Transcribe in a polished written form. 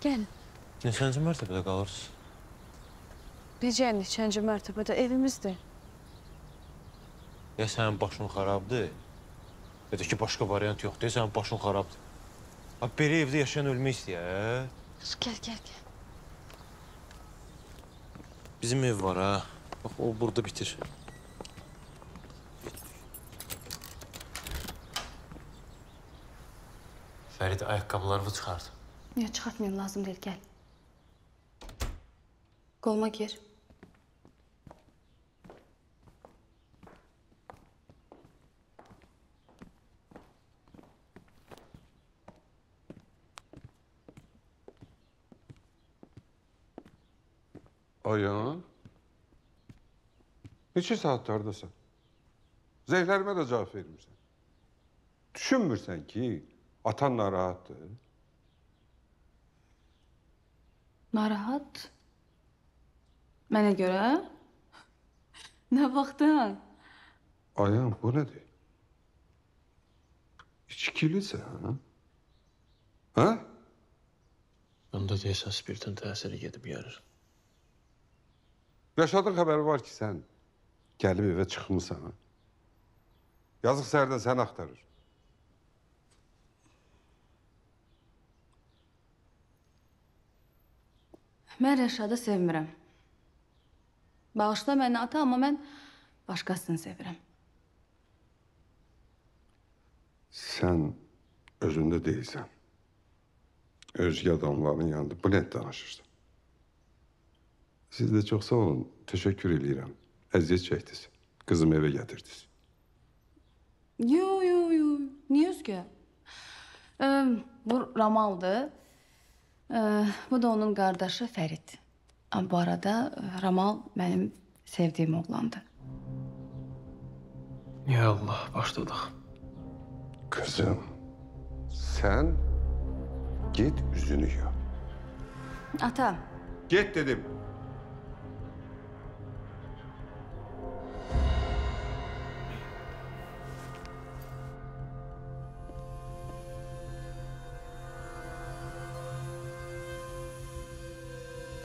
Gəlin. Neçənci mərtəbədə qalırsınız? Necə neçənci mərtəbədə evimizdir. Ya sənin başın xarabdır, ya da ki, başqa variant yoxdur, ya sənin başın xarabdır. Abi, belə evdə yaşayan ölmək istəyər. Gəl. Bizim ev var, ha. Bax, o burada bitir. Fərid, ayaqqabılarını çıxart. Niyə çıxartmayın, lazım deyil, gəl. Qoluma gir. Ayağın? Neçə saatlardasın? Zəhlərimə də cavab vermirsən. Düşünmürsən ki, atan narahatdır. Narahat? Mənə görə? Nə vaxtdan? Ayağım, bu nədir? İçkilisən, ha? Ha? Onda deyəsən spirtin təsiri gedib gəlir. Rəşadın xəbəri var ki, sən gəlib evə çıxmısan, ha? Yazıq səhərdən səni axtarır. Mən Rəşadı sevmirəm. Bağışla məni ata, amma mən başqasını sevirəm. Sən özündə deyilsən. Özgə adamların yanında blend danışırsan. Siz də çox sağ olun, təşəkkür edirəm. Əziyyət çəkdiniz, qızımı evə gətirdiniz. Yo, niyə özgə? Bu Ramaldır. Bu da onun qardaşı Fərid. Bu arada Ramal mənim sevdiyim oğlandı. Ya Allah, başladıq. Kızım, sən get üzünü yap. Ata, Get dedim.